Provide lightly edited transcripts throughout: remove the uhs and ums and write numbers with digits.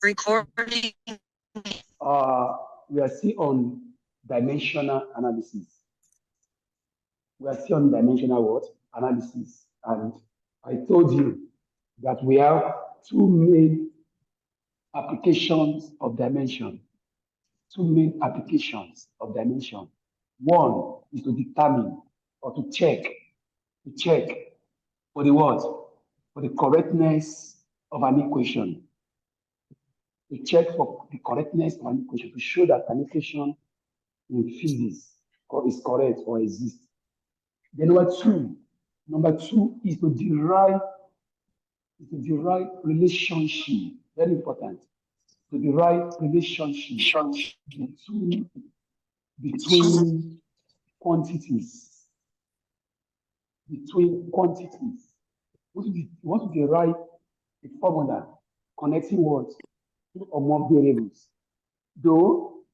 Recording. We are still on dimensional analysis. We are still on dimensional what? Analysis. And I told you that we have two main applications of dimension. Two main applications of dimension. One is to determine or to check for the what? For the correctness of an equation. To check for the correctness of an equation, to show that an equation in physics is correct or exists. Then number two is to derive relationship. Very important. To derive relationship between quantities. Between quantities. You want to derive a formula connecting what? Two or more variables. Though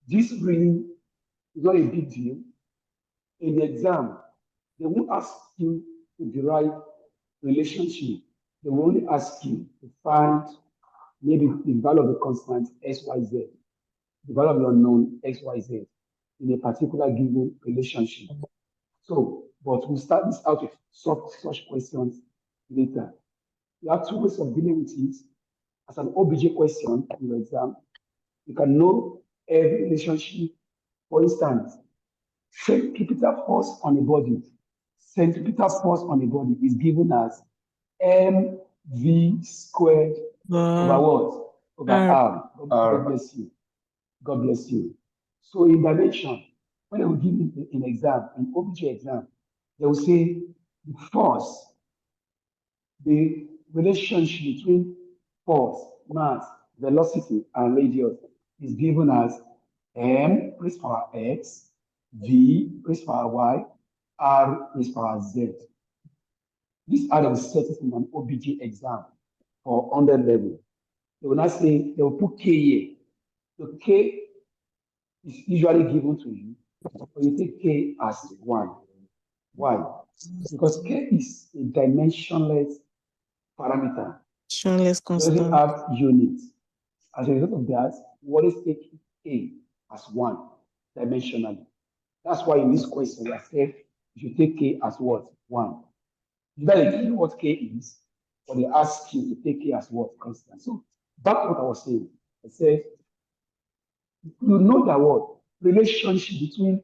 this really is not a big deal. In the exam, they won't ask you to derive relationship. They will only ask you to find maybe the value of the constant x, y, z, the value of the unknown x, y, z in a particular given relationship. So, but we'll start this out with such questions later. You have two ways of dealing with it. As an OBJ question in your exam, you can know every relationship. For instance, centripetal force on a body. Centripetal force on a body is given as mv squared over what? Over r. God bless you. God bless you. So in dimension, when they will give you an exam, an OBJ exam, they will say the force, the relationship between force, mass, velocity, and radius is given as m raised to power x, v raised to power y, r raised to power z. These are the set in an OBJ exam for 100 level. They will not say, they will put k here. So k is usually given to you, but you take k as 1. Why? Because k is a dimensionless parameter. It doesn't have units. As a result of that, we always take k as 1 dimensionally. That's why in this question, I said you should take k as what? 1. You better tell you what k is, or they ask you to take k as what? Constant. So back to what I was saying. I said, you know that what? Relationship between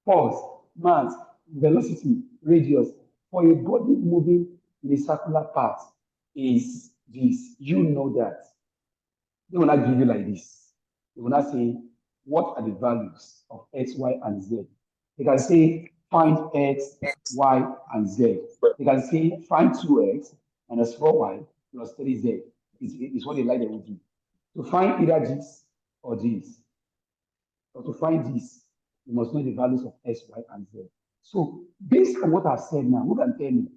force, mass, velocity, radius for a body moving in a circular path is this. You know that. They will not give you like this. They will not say, what are the values of x, y, and z? They can say, find x, y, and z. They can say, find 2x minus 4y plus 3z. Is what they like they will do. To find either this or this, or to find this, you must know the values of x, y, and z. So, based on what I've said now, who can tell me?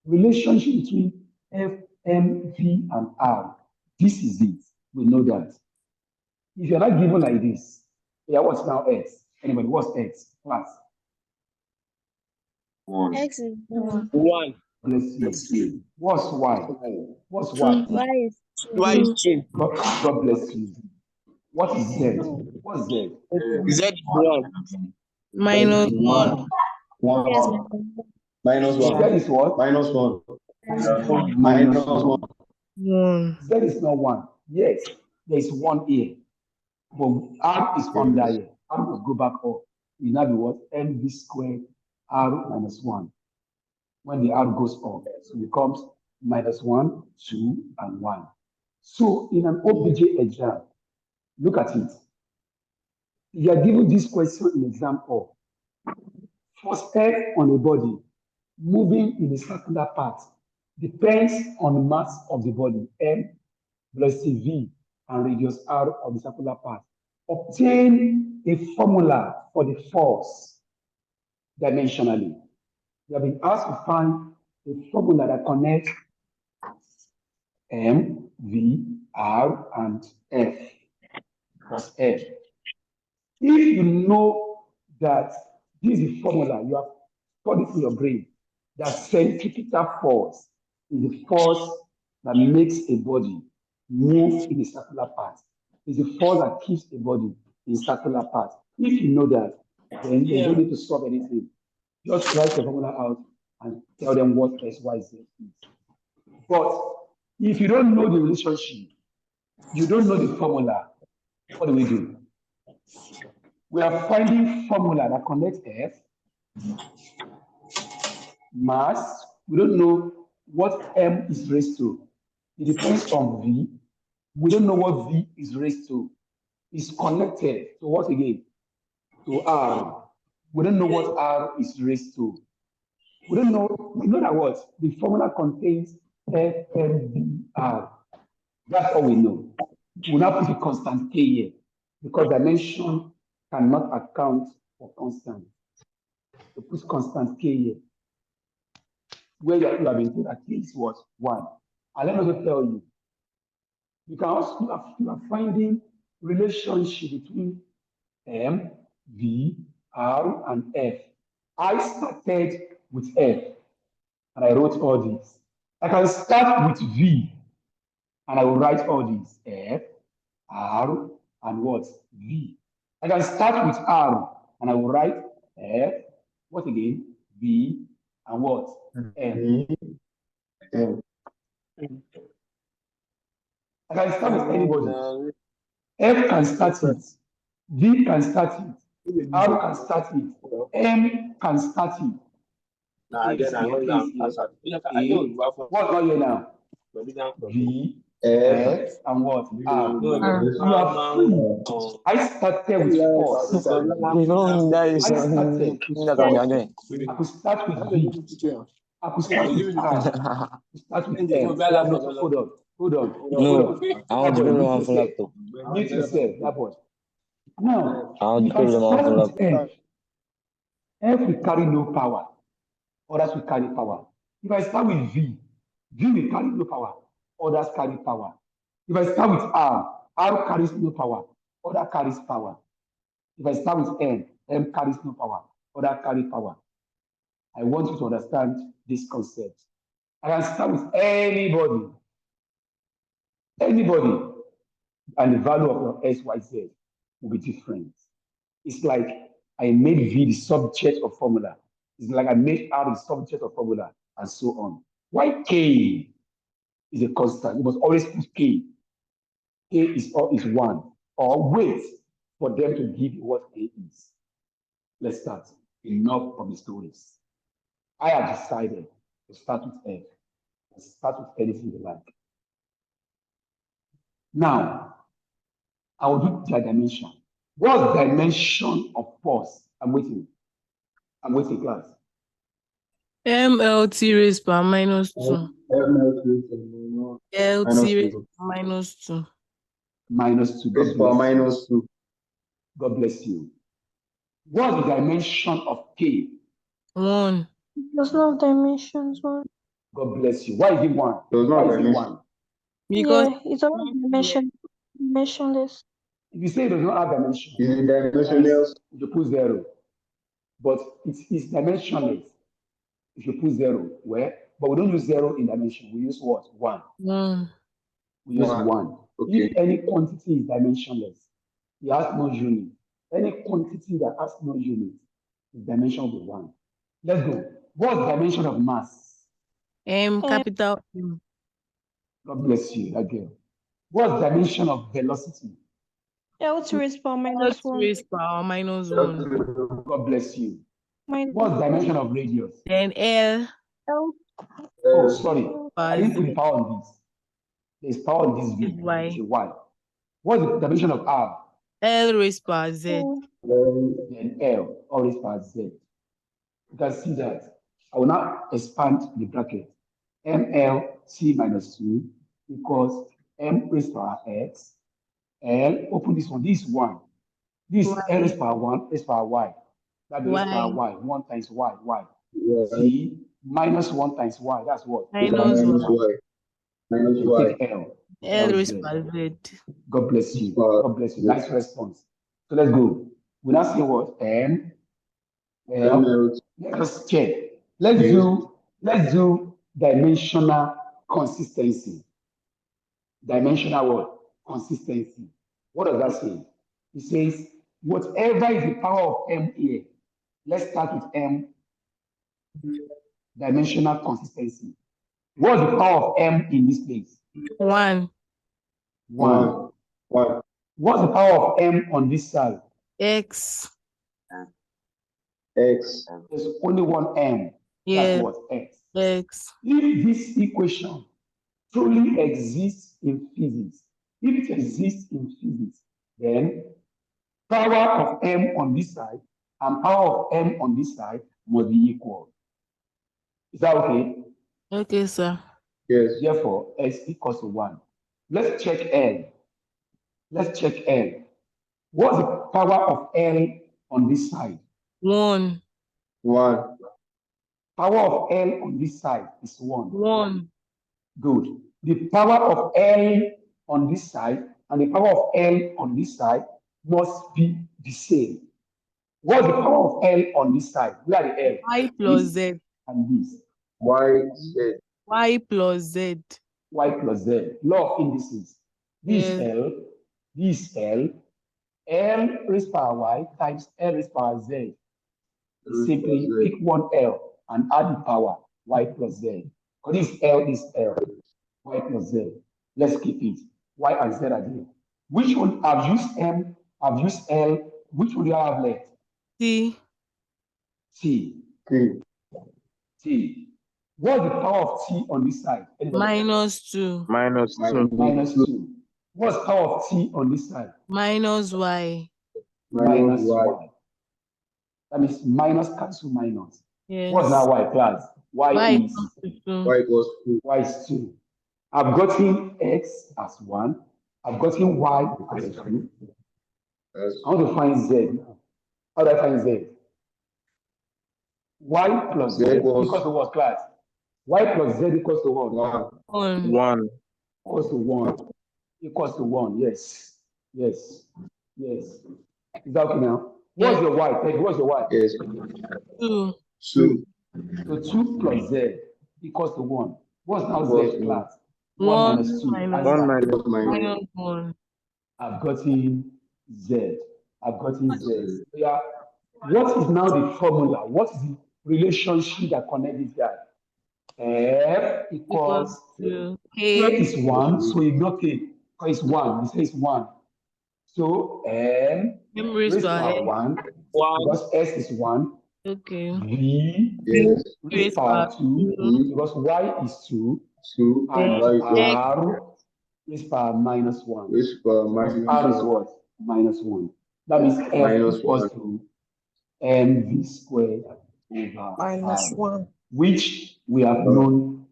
Relationship between f, m, v, and r. This is it. We know that. If you're not given like this, yeah, what's now x? Anybody, what's x? Class. 1. X is 1. 1. Bless you. What's y? What's y? Y is 2. Y is 2. God bless you. What is z? What's z? Z is 1. Minus 1. 1. Yes, Minus Z 1. is what? Minus 1. Minus 1. 1. Z is not 1. Yes, there is 1 here. But r is under here. R must go back up. It now be what? mv squared r minus 1. When the r goes up, so it becomes minus 1, 2, and 1. So in an OBJ exam, look at it. You are given this question in example. Force F on a body moving in a circular path depends on the mass of the body, m, velocity v, and radius r of the circular path. Obtain a formula for the force dimensionally. You have been asked to find a formula that connects m, v, r, and f, plus f. If you know that this is the formula, you have studied in your brain, that centripetal force is the force that makes a body move in a circular path. It's the force that keeps a body in circular path. If you know that, then you don't need to solve anything. Just write the formula out and tell them what S, Y, Z is. But if you don't know the relationship, you don't know the formula, what do? We are finding formula that connects F, mass. We don't know what M is raised to. It depends on V. We don't know what V is raised to. It's connected to what again? To R. We don't know what R is raised to. We don't know. We know that what? The formula contains FMBR. That's all we know. We'll now put a constant K here because dimension cannot account for constant. So put constant K here. Where you have been told that K is what? 1. And let me also tell you, you can also you are finding relationship between M, V, R, and F. I started with F and I wrote all these. I can start with V and I will write all these F, R, and what? V. I can start with R and I will write F, what again? V, and what? M. I can start with anybody. F can start it. V can start it. R can start it. M can start it. What's not here now? V, F, and what? R. You are free. I started with force. I started. I could start with V. I could start with R. I could start with M. Hold on. No, I want to play one for laptop. Mute yourself, that boy. Now, I want if to I play one for start with laptop. F will carry no power. Others will carry power. If I start with V will carry no power. Others carry power. If I start with R carries no power. Other carries power. If I start with M carries no power. Other carry power. I want you to understand this concept. I can start with anybody, and the value of your S, Y, Z will be different. It's like I made V the subject of formula. It's like I made R the subject of formula, and so on. Why K is a constant? You must always put K. K is 1. Or wait for them to give you what K is. Let's start. Enough of the stories. I have decided to start with F and start with anything you like. Now, I will do their dimension. What's dimension of force? I'm waiting, class. MLT raised power minus 2. LT raised power minus 2. Minus 2. Raised power minus 2. God bless you. What's the dimension of K? 1. There's no dimensions. 1. God bless you. Why is it 1? There's no Why is it dimension. 1? Because It's only dimensionless. If you say it does not have dimension, Is it dimensionless? you put 0. But it is dimensionless if you put 0. Where? But we don't use 0 in dimension. We use what? 1. 1. We use 1. 1. Okay. If any quantity is dimensionless, it has no unit. Any quantity that has no unit, the dimension will be 1. Let's go. What's the dimension of mass? Capital M. God bless you, that girl. What's the dimension of velocity? LT raised power minus LT 1. raised power minus 1. God bless you. Minus What's the dimension of radius? Then L. L. Oh, sorry. I Power didn't put the Z. power on this. There's power on this V. Is Y. It's a Y. What's the dimension of R? L raised power Z. Then L, always power Z. You can see that. I will now expand the bracket. MLT minus 2 equals M raised power X. L, open this one. This is 1. This Y. L raised power 1, raised power Y. That raised power Y. 1 times Y. Y. T minus 1 times Y. That's what? Minus Y. Minus You Y. take L. L raised Z. power Z. God bless you. God bless you. Nice response. So let's go. We now see what? M. L. Let us check. Let's do dimensional consistency. dimensional what? Consistency. What does that say? It says, whatever is the power of M here, let's start with M, dimensional consistency. What's the power of M in this place? 1. 1. 1. What's the power of M on this side? X. X. There's only one M. Yeah. That's what? X. X. If this equation truly exists in physics, if it exists in physics, then power of M on this side and power of M on this side must be equal. Is that okay? Okay, sir. Yes. Therefore, S equals to 1. Let's check L. Let's check L. What's the power of L on this side? 1. 1. Power of L on this side is 1. 1. Good. The power of L on this side and the power of L on this side must be the same. What's the power of L on this side? Where are the L? Y plus This Z. and this. Y, Z. Y plus Z. Y plus Z. Law of indices. This Yes. L, this L, L raised power Y times L raised power Z. Simply pick one L and add the power Y plus Z. Because this L is L, Y plus Z. Let's keep it. Y and Z are there. Which one? I've used M, I've used L. Which one do I have left? T. T. T. T. What's the power of T on this side? Anybody? -2. Minus 2. Minus 2. What's the power of T on this side? Minus Y. Minus Y. Y. That means minus cancel minus. Yes. What's now Y class? Y Y is equals to 2. Y equals 2. Y is 2. I've gotten X as 1. I've gotten Y as 2. Yes. I want to find Z now. How do I find Z? Y plus Z Z equals equals to what class? Y plus Z equals to what? 1. 1. 1. Equals to 1. Equals to 1. Yes. Yes. Yes. Is that okay now? What's your Y? Teddy, what's your Y? Yes. 2. 2. So 2 plus Z equals to 1. What's now Equals Z to class? 1 minus 2. minus 1 Answer. minus -1. I've gotten Z. I've gotten Z. Yeah. What is now the formula? What is the relationship that connects this guy? F equals to K K. is 1, so ignore K. Because it's 1. We say it's 1. So M M raised raised to to power N. 1 because S is 1. Okay. V Yes. raised to power 2 2. because Y is 2. 2. And Y equals R raised to power minus 1. raised to power Because minus R is 1. what? Minus 1. That means F Minus equals 1. to mv squared over minus I, 1. which we have known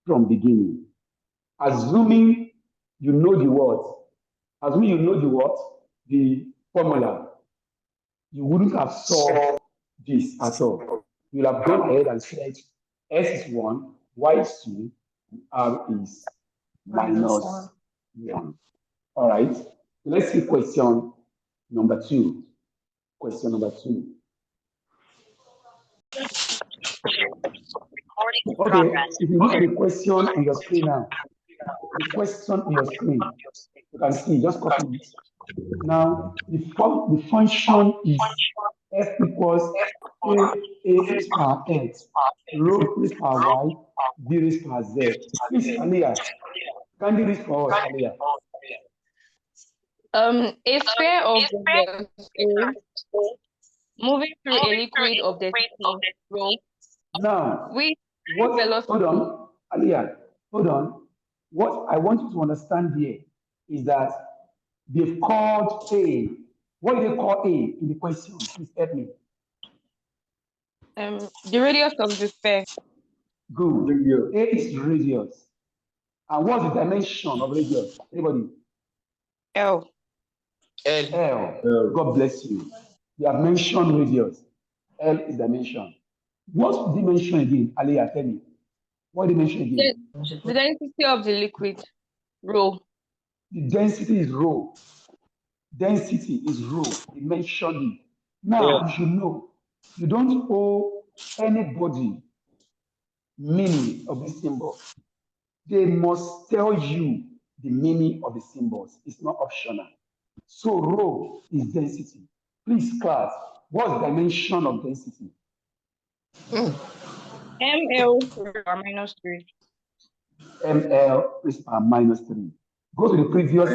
from beginning. Assuming you know the what? Assuming you know the what? The formula, you wouldn't have solved this at all. You'll have gone ahead and said S is 1, Y is 2, R is minus 1. All right. So let's see question number 2. Question number 2. Okay, if you look at the question on your screen now, the question on your screen, you can see, just copy it. Now, the function is f equals a raised power x, rho raised power y, b raised power z. Please, Aliyah, can you read for us, Aliyah? A sphere of radius A moving through a liquid of density rho Now, with hold velocity. on, Aliyah, hold on. What I want you to understand here is that they've called A. What do they call A in the question? Please help me. The radius of the sphere. Good. Radius. A is radius. And what's the dimension of radius? Anybody? L. L. God bless you. You have mentioned radius. L is dimension. What's dimension again? Aliyah, tell me. What dimension again? The density of the liquid rho. The density is rho. Density is rho. Dimension it. Now, you should know, you don't owe anybody meaning of this symbol. They must tell you the meaning of the symbols. It's not optional. So rho is density. Please, class, what's the dimension of density? ML minus 3. ML raised power minus 3. Go to the previous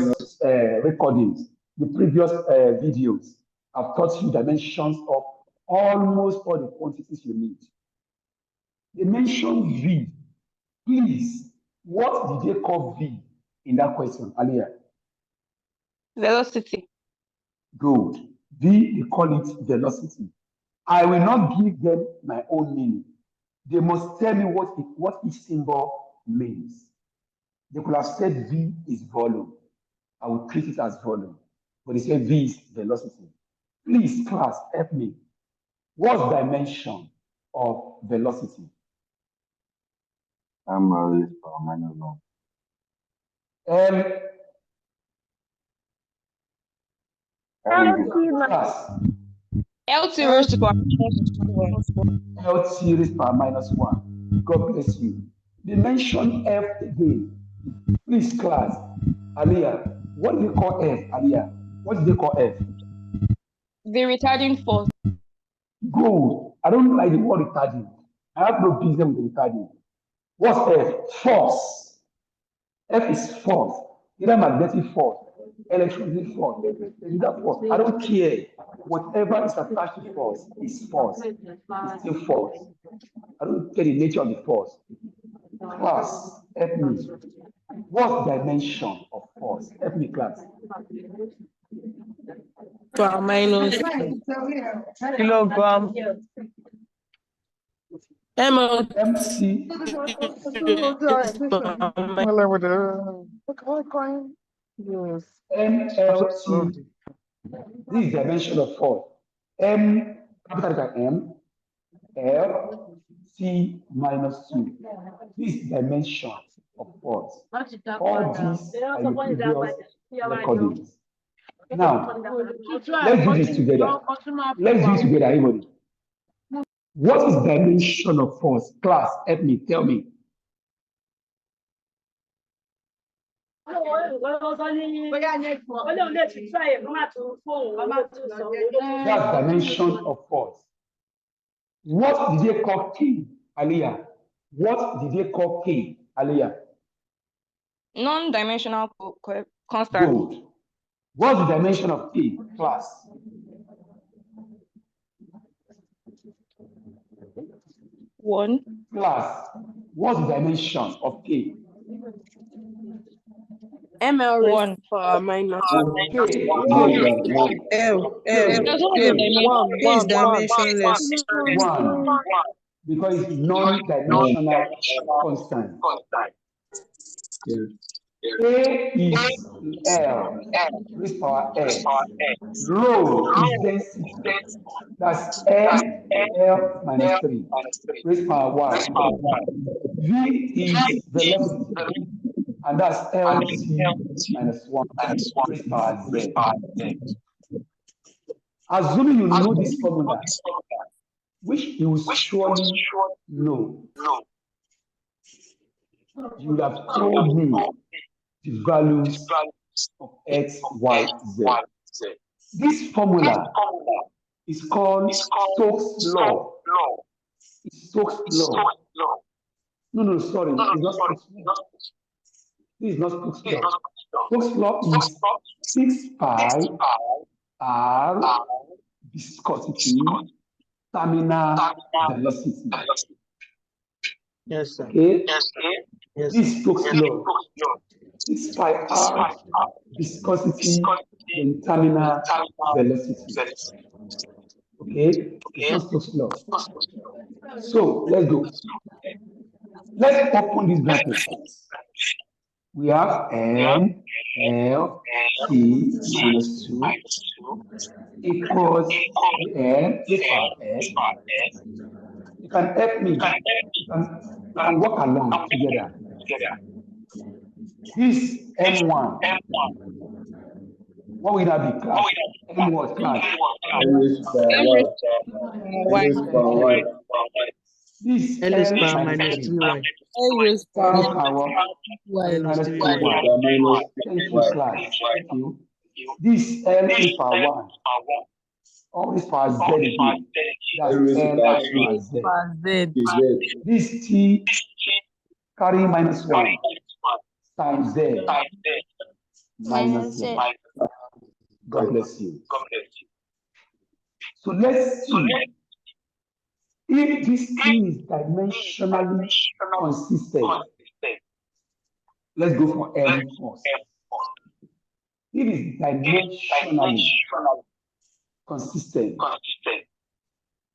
recordings, the previous videos. I've taught you dimensions of almost all the quantities you need. They mentioned V. Please, what did they call V in that question, Alia? Velocity. Good. V, they call it velocity. I will not give them my own meaning. They must tell me what each symbol means. They could have said V is volume. I will treat it as volume. But they say V is velocity. Please, class, help me. What's dimension of velocity? ML raised power minus 1. Class, LT raised to power minus 1. LT raised power minus 1. God bless you. They mentioned F again. Please, class, Aliyah, what do they call F, Aliyah? What do they call F? The retarding force. Good. I don't like the word retarding. I have no business with retarding. What's F? Force. F is force. Either magnetic force, electric force, physical force. I don't care. Whatever is attached to force is force. It's still force. I don't care the nature of the force. Class, help me. What's dimension of force? Help me, class. Power minus kilogram. ML MC. MLT. This is dimension of force. M, capital letter M, L, C minus 2. This is dimension of force. All these are in the previous recordings. Now, let's do this together. Let's do it together, everybody. What is dimension of force? Class, help me, tell me. That's dimension of force. What did they call K, Aliyah? What did they call K, Aliyah? Non-dimensional constant. Good. What's the dimension of K, class? One. Class, what's the dimension of K? ML raised One. power minus K, More K, than 1. Is dimensionless. 1, because it's non-dimensional constant. Yes. A is L, raised power X. Rho is density. That's ML minus 3, raised power Y. V is velocity, and that's LT minus 1, raised power Z. Assuming you know this formula, which you will surely know, you would have told me the values of X, Y, Z. This formula is called Stokes' law. It's Stokes' law. No, sorry, it's not Stokes' law. This is not Stokes' law. Stokes' law is 6 pi r viscosity terminal velocity. Yes, sir. Okay? Yes. This is Stokes' law. 6 pi r viscosity then terminal velocity. Okay? It's not Stokes' law. So let's go. Let's open this bracket. We have M, L, T minus 2 equals M raised power X. You can help me. We can work along together. This M1, what will that be, class? M what, class? M raised power M Y. raised M raised power Y. This L is power minus minus 3. 3y. A raised to Carry power y. Minus minus 3y. 3y. minus Thank you, y. class. Thank you. This L is power 1. All this power Z again. That's L raised to L power power 2 Z. Z. is Z. This T carry minus 1 times Z minus Z. God bless you. So let's see if this thing is dimensionally consistent. Let's go for M first. If it's dimensionally consistent,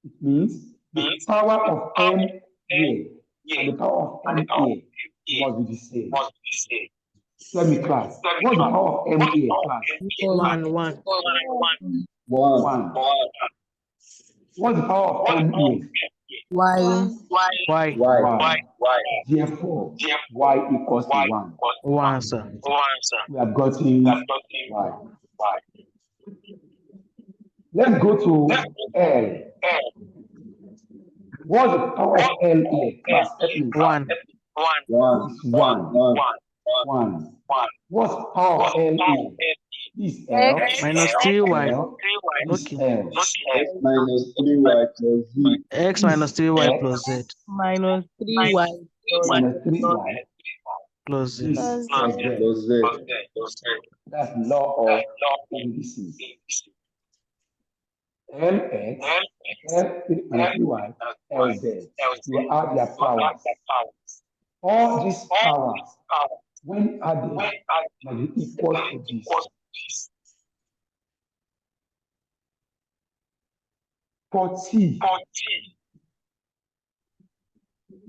it means the power of M here and the power of M here must be the same. Tell me, class, what's the power of M here, class? 1, 1. 1. What's the power of M here? Y. Y. 1. Therefore, Y equals to 1. 1, sir. We have gotten Y. Let's go to L. What's the power of L here, class? Help me. 1. It's 1. 1. What's the power of L here? This L. Minus 3y. L. This Okay. L. X minus 3y plus Z. X minus 3y plus Z Minus 3y. Minus 3y plus Z. is plus Z. Plus Z. That's law of indices. Lx, L minus 3y, Lz. You add their powers. All these powers, when added, must be equal to this. For T,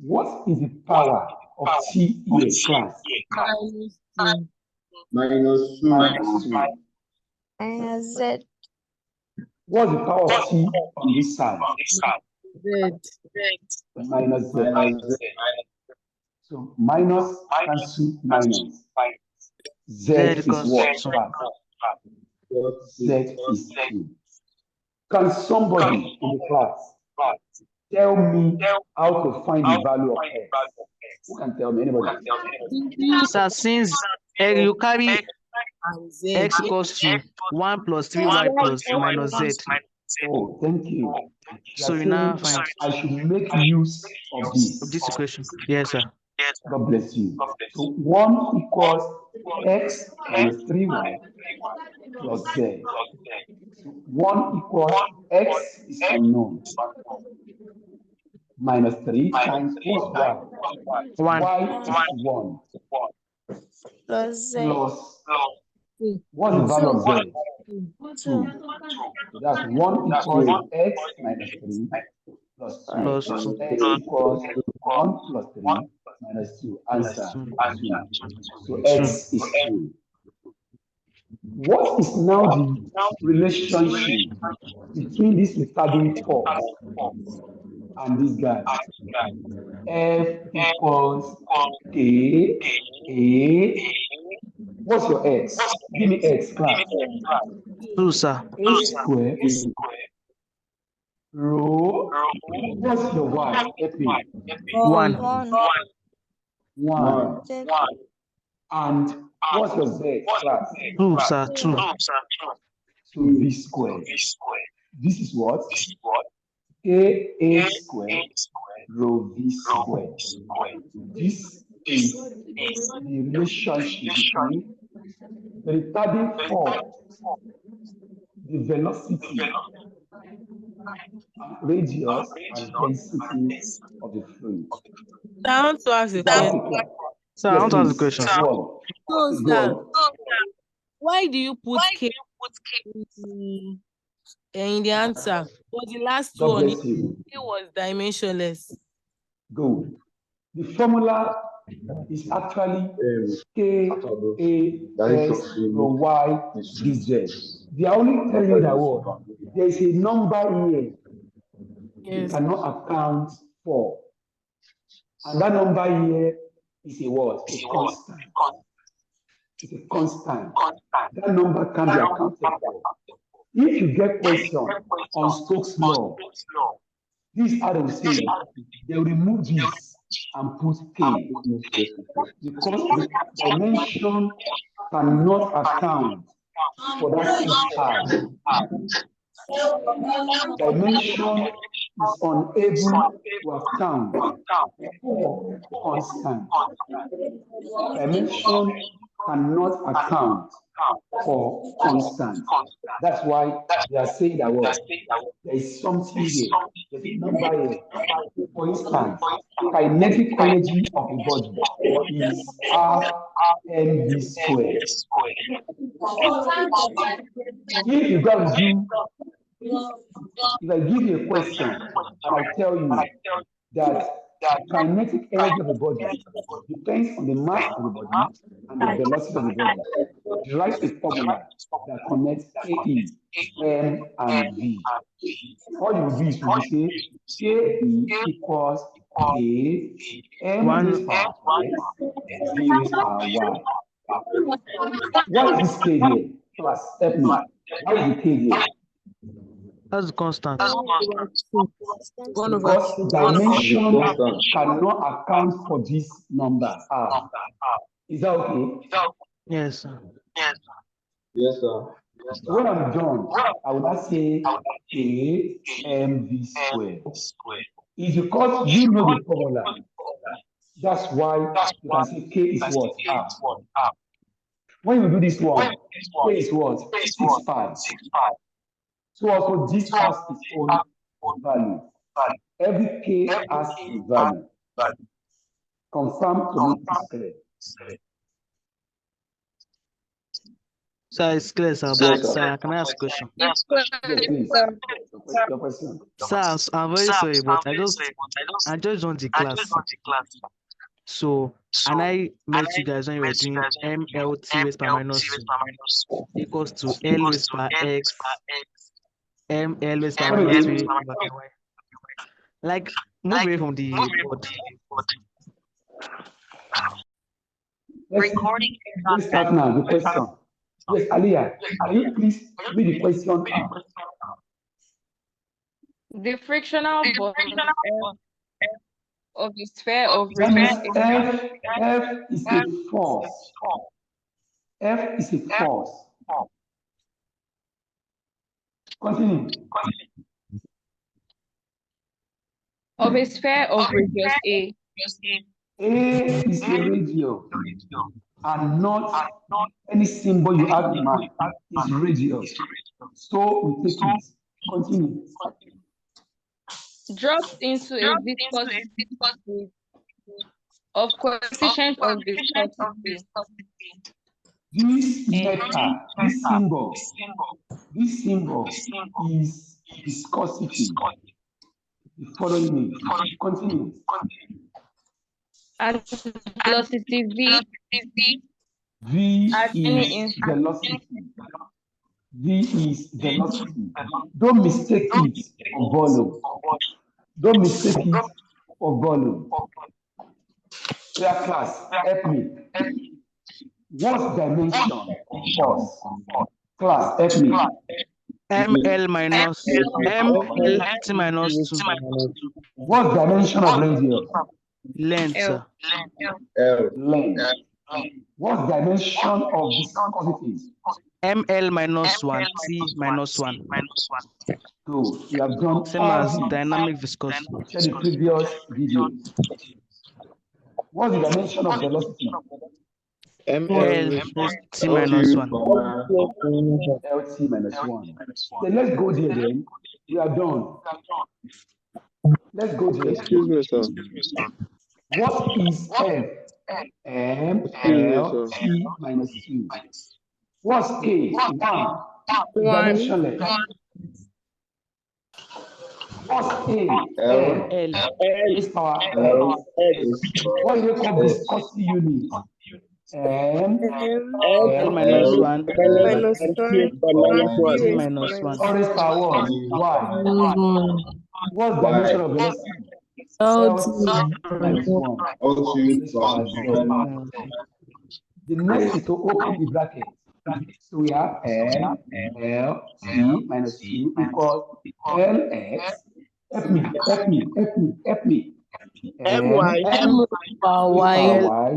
what is the power of T here, class? Minus 2. Minus 2. Minus 2. What's the power of T on this side? Z. Minus Z. Minus Z. So minus cancel minus. Z is what, class? Z is 2. Can somebody in the class tell me how to find the value of X? Who can tell me? Anybody? So since you carry And Z. X equals to 1 plus 3y plus minus Z. Oh, thank you. You So are we now saying find I should make use of this this. equation. Yes, sir. God bless you. So 1 equals X minus 3y plus Z. So 1 equals X is unknown. Minus 3 times what's Y? 1. Y is 1. Plus what's the value of Z? 2. So that's 1 equals X minus 3 plus 2. Plus So 2. X equals 1 plus 3 minus 2. Answer 2. So 2. X is 2. What is now the relationship between this retarding force and this guy? F equals A. What's your X? Give me X, class. 2, sir. A squared rho. What's your Y? Help me. 1. 1. And what's your Z, class? 2, sir. 2. So V squared. This is what? A squared rho V squared. This is the relationship between the retarding force, the velocity, radius, and density of the fluid. I want to ask a Is that question. okay, class? So I Yes, want to ask the please. question. Go on. So, Please go on. why do you put K in the answer? But the last God one, bless you. it was dimensionless. Good. The formula is actually KAS rho Y DZ. They are only telling you that what? There is a number here you Yes. cannot account for. And that number here is a what? A constant. It's a constant. That number can be accounted for. If you get question on Stokes' law, This how they will say they will remove this and put K because the dimension cannot account for that C5. Dimension is unable to account for constant. Dimension cannot account for constant. That's why they are saying that what there is something here, there's a number here. For instance, kinetic energy of a body is half mv squared. If you go and do, if I give you a question and I tell you that the kinetic energy of the body depends on the mass of the body and the velocity of the body, derive a formula that connects KE, M, and V. All you will do is you will say KE equals K, M raised power X, V raised power Y. Why is this K there? Class, help me. Why is the K there? That's constant. Because dimension cannot account for this number. Is that okay? Yes, sir. Yes, sir. So when I'm done, I will not say K M V squared. It's because you know the formula. That's why you can say K is what? R. When you do this one, K is what? 6.5. So also this has its own value. Every K has a value. Confirm to make this clear. Sir, it's clear, sir. Yes, But sir. sir, can I ask a question? It's clear, Yes, please. sir. Your question. Sir, I'm very sorry, but I just joined the class. So, and I met you guys when you were doing MLT raised power minus 2 equals to L raised power X, ML raised power Come minus again. 3 over Y. Like, move away from the board. Let's start now. The question. Yes, Aliyah, can you please read the question out? The frictional bond of the sphere of That means radius F is a force. F is a force. Continue. of a sphere of radius A. A is a radius and not any symbol you have in mind. It's radius. So we take it. Continue. Drops into a viscous fluid of coefficient of viscosity. This letter, this symbol is viscosity. You follow me? Continue. At velocity V V at any is instant. velocity. V is velocity. Don't mistake it for volume. Don't mistake it for volume. Clear class, help me. What's dimension of force? Class, help me. ML minus MLT minus 2. What's dimension of radius? Length, sir. L. Length. What's dimension of viscosity? ML minus 1, T minus 1. Good. We have done Same all as these. dynamic viscosity. Check the previous video. What's the dimension of velocity? L plus T minus 1. LT minus 1. Then let's go there then. We are done. Let's go there. Excuse me, sir. What is F? M, Excuse me, L, sir. T minus 2. What's K? 1. Dimensionless. What's A? L. L. Is power L. X. What do they call viscosity unit? M, L L, minus L. 1, minus T minus 1. all raised power Y. What's dimension of velocity? LT minus 1. Raised power Z. The next is to open the bracket. So we have M, L, T minus 2 equals LX, Help me. My. M raised power Raise Y. power y.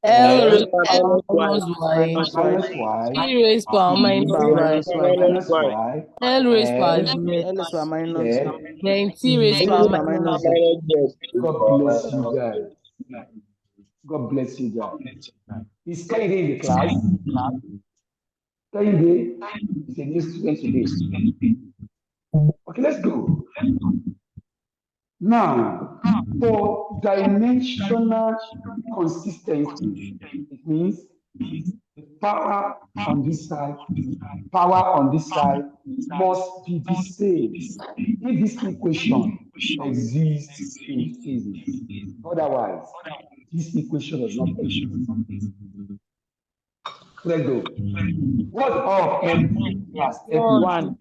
L raised Minus power Y. minus Y. minus y, Minus y. T raised power T. minus power Y. minus y, Minus y. L raised power L. Z. L is power minus Z. Then T raised T power raised power minus minus z. Minus Z. God bless you guys. God bless you guys. Is Kehinde in the class? Kehinde is a new student today. Okay, let's go. Now, for dimensional consistency, it means the power on this side, must be the same if this equation exists in physics. Otherwise, this equation does not exist. Let's go. What's the power of n class? Help me. 1.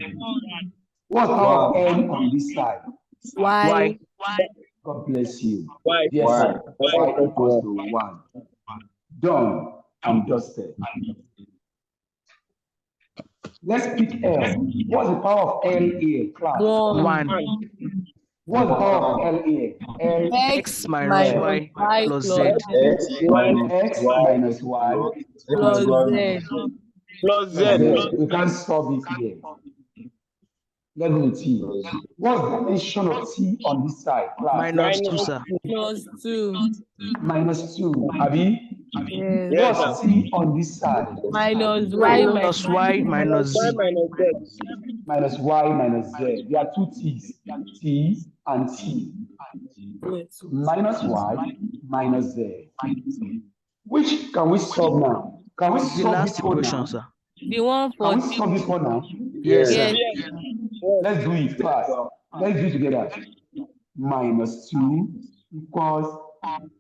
What's the power of n on this side? Y. God bless you. Y. Therefore, Y. y equals to 1. Done and dusted. Let's pick L. What's the power of L here, class? 1. 1 What's the power of L here? L, X x minus minus y Y plus plus z. X minus X Y minus Y plus plus Z. Plus plus Z. Z. We can't solve it here. Let's go to T. What's the dimension of T on this side, class? Minus 2, sir. Plus 2. Minus 2. Abi? Yes. Yes, What's T on this side? Minus Y Minus y minus Y z. minus Z. Minus Y minus Z. There are two T's, T and T. Yes. So minus Y minus Z. Which can we solve now? Can we The solve last this one equation, now? sir. The one Can for we solve this one now? Yes, yes. sir. Let's do it, class. Let's do it together. Minus 2 equals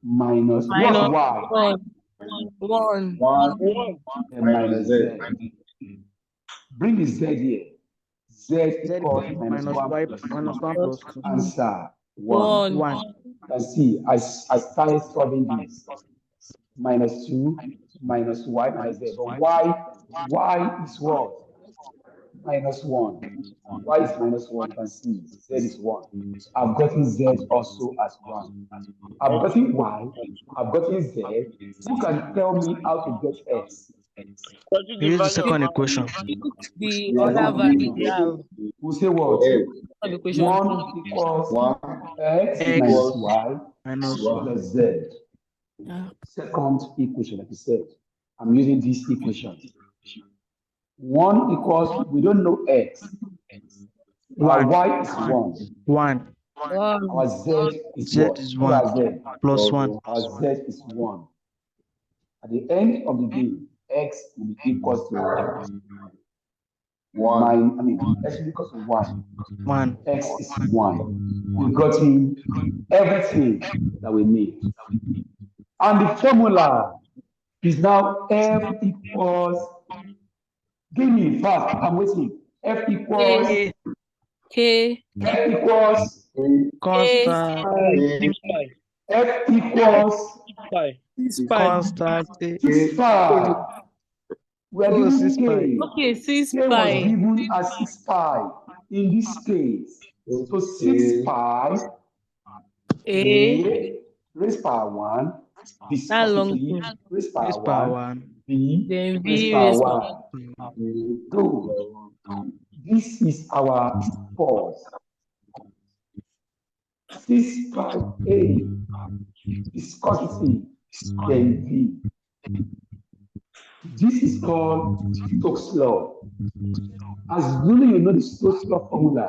minus. What's Minus Y? 1. 1 Then minus Z. Z. Bring the Z here. Z Z equals equals minus minus 1 y plus 2. minus 1 plus 2. Answer 1. 1. 1. You can see I started solving this. Minus 2 minus Y minus Z. But Y is what? Minus 1. Y is minus 1. You can see Z is 1. I've gotten Z also as 1. I've gotten Y. I've gotten Z. Who can tell me how to get X? We use the second equation. The Second other value equation. we have. We'll say what? X. Equation 1 2. equals 1 X X minus Y minus Y. plus Z. Yeah. Second equation, like you said. I'm using this equation. 1 equals, we don't know X. Our 1. Y is 1. 1. 1. Our Z is Z what? is What 1 are Z? plus 1. Our Z is 1. At the end of the day, X will be equals to 1 X will be equals to 1. 1. X is 1. We've gotten everything that we need. And the formula is now F equals, give me fast, I'm waiting. F equals, A K. F equals, constant. F equals Constant. A. 6 pi. We are Oh, given 6 pi. K. Okay, 6 K was pi. given as 6 pi in this case. So 6 pi A. A raised power 1, That long viscosity thing. raised Raise power power 1, 1. B Then raised V power raised 1. Good. This is our force. 6 pi A viscosity, then V. This is called Stokes law. Assuming you know the Stokes law formula,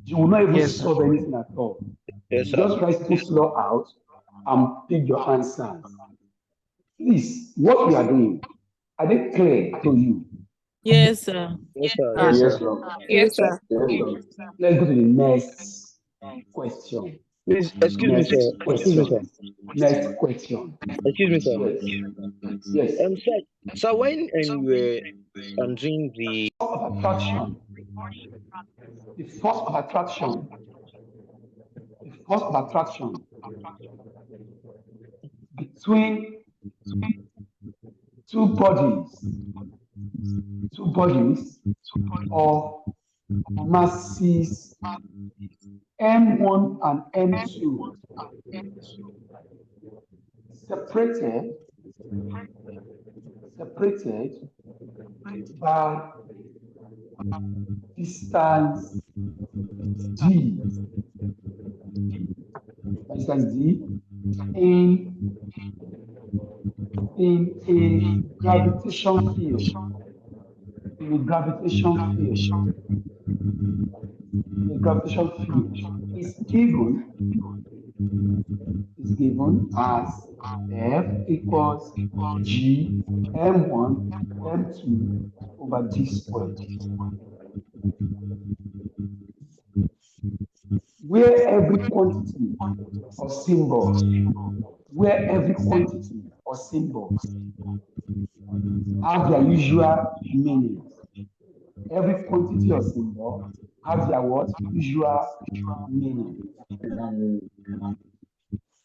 you will not even Yes, sir. solve anything at all. Yes, You just write Stokes law out and pick your answers. Please, what we are doing, are they clear to you? Yes, sir. Yes, sir. Yes, Yes, sir. sir. Yes, sir. Let's go to the next question. Please, excuse me, sir. Next question. Excuse me, sir. Yes. Sir, so when you were doing the Of attraction. The force of attraction. The force of attraction between two bodies of masses M1 and M2 separated by distance d, in a gravitation field. In a gravitation field is given as F equals G M1 M2 over D squared, where every quantity or symbol have their usual meanings. Every quantity or symbol have their what? Usual meaning.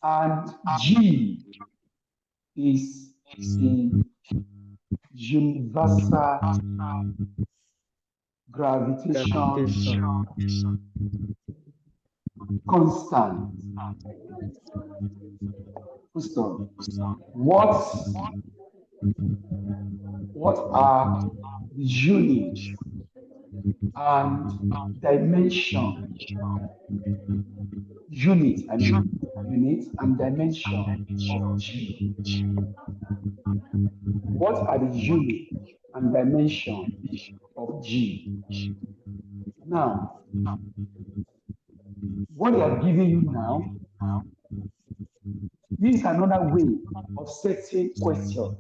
And G is a universal gravitation constant. What are the units and dimension? Unit and dimension of G. What are the unit and dimension of G? Now, what they are giving you now, this is another way of setting questions.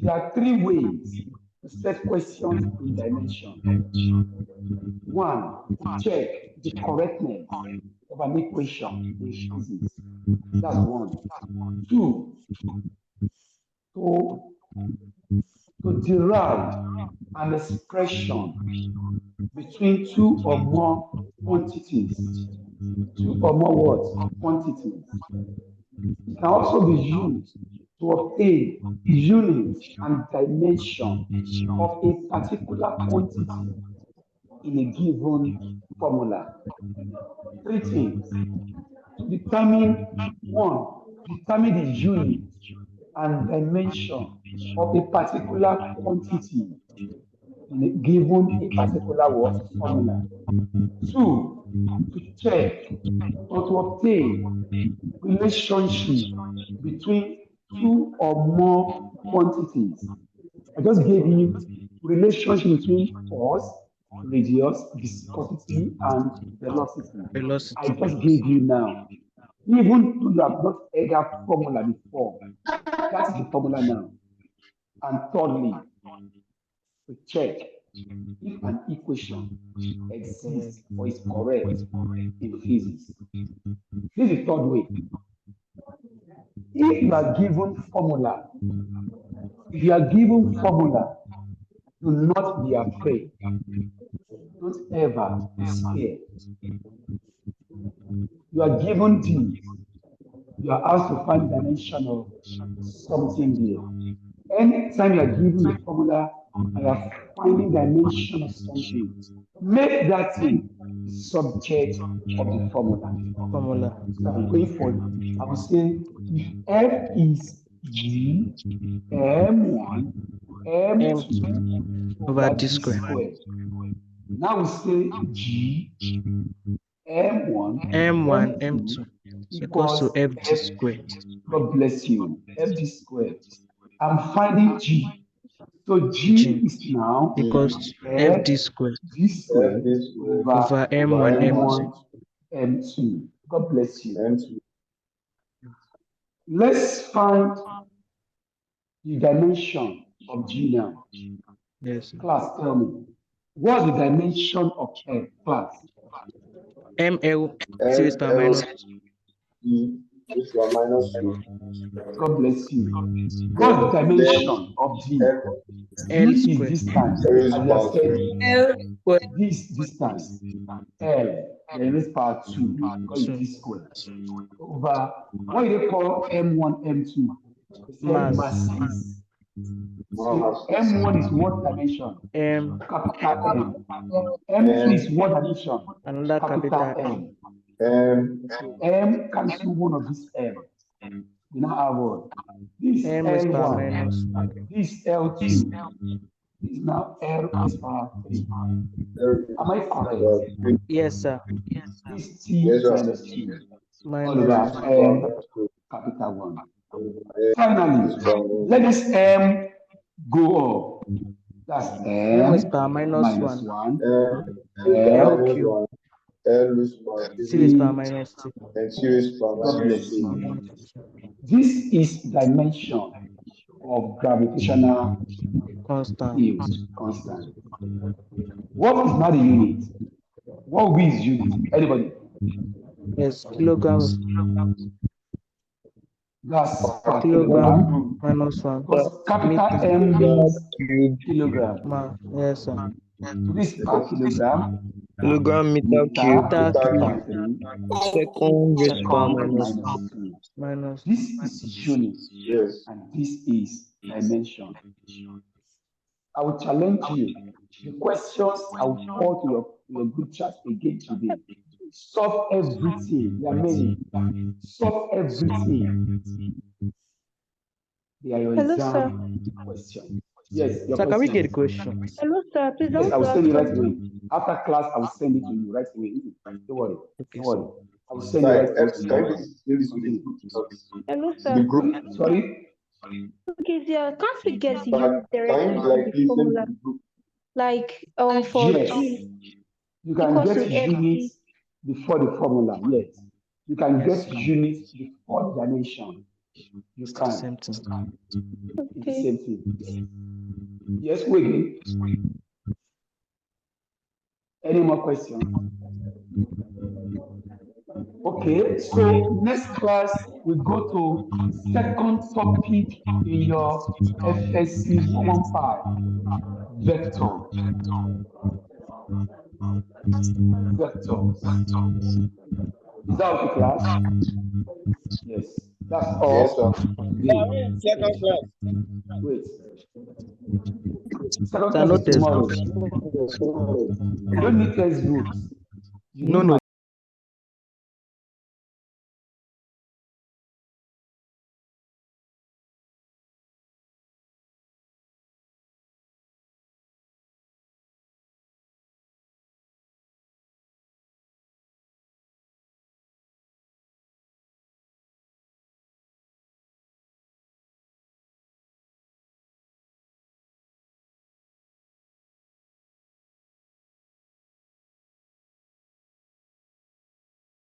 There are three ways to set questions in dimension. One, to check the correctness of an equation in physics. That's one. Two, to derive an expression between two or more quantities. Two or more what? Quantities. It can also be used to obtain unit and dimension of a particular quantity in a given formula. Three things. To determine the unit and dimension of a particular quantity in a given particular what? Formula. Two, to check or to obtain relationship between two or more quantities. I just gave you relationship between force, radius, viscosity, and velocity. I just gave you now. Even though you have not heard that formula before, that's the formula now. And thirdly, to check if an equation exists or is correct in physics. This is the third way. If you are given formula, do not be afraid. Don't ever be scared. You are given these. You are asked to find dimension of something there. Anytime you are given a formula and you are finding dimension of something, make that thing the subject of the formula. So I'm going for it. I will say if F is G M1 M2 over D squared. Now we say G M1 M2 equals to FD squared. God bless you. FD squared. I'm finding G. So G is now equals to FD squared over M1 M2. God bless you. Let's find the dimension of G now. Yes. Class, tell me. What's the dimension of F, class? ML series per minus God bless you. What's the dimension of G? L G squared. is distance. As I said, this distance, L, then raised power 2, because it's D squared. Over, what do they call M1, M2? They say masses. So M1 is what dimension? M, Capital M. M2 is what dimension? another Capital capital M. M. So M cancel one of these M. We now have what? This M raised power L1, minus 1. this L2, this is now L raised power 3. Am I correct? Yes, sir. This T Yes, sir. minus 2 all Minus over M capital 1. Finally, let this M go up. That's M raised M power minus minus 1. 1, L L, cube. L raised power C raised power T. minus 2. and C raised power God minus bless 2. you. This is dimension of gravitational Constant. field constant. What is not the unit? What will be its unit? Anybody? Yes, kilograms. That's per Kilogram kilogram. minus 1. Because capital Meter. M means kilogram. Yes, sir. So this is per kilogram, Kilogram meter meter cube. over 3, Second raised power second minus minus 2. Minus. This is unit, Yes. and this is dimension. I will challenge you. The questions I will call to your group chat again today. Solve everything. There are many. Solve everything. They are your Hello, sir. exam questions. Yes, your Sir, can we get the question. question? Hello, sir. Please, I Yes, want I will to send ask it right something. away. After class, I will send it to you right away. Don't worry. Okay, Don't sir. worry. I will send it right away to Can you. you send this with the Continue. group chat? Hello, The sir. group. Sorry? Okay, yeah, can't we get the But unit can directly you from like the please send formula? to the group? Like, for Yes. G You can equals get to units FT. before the formula. Yes. You can get units before the dimension. You It's the can. same thing. It's the Okay. same thing. Yes, wait again. Any more questions? Okay, so next class we go to second topic in your FSC 115, vector. Vectors. Is that okay, class? Yes. That's Yes, sir. all today. Second class. Wait. Second Sir, class no is tomorrow. textbooks. You don't need textbooks. You No need my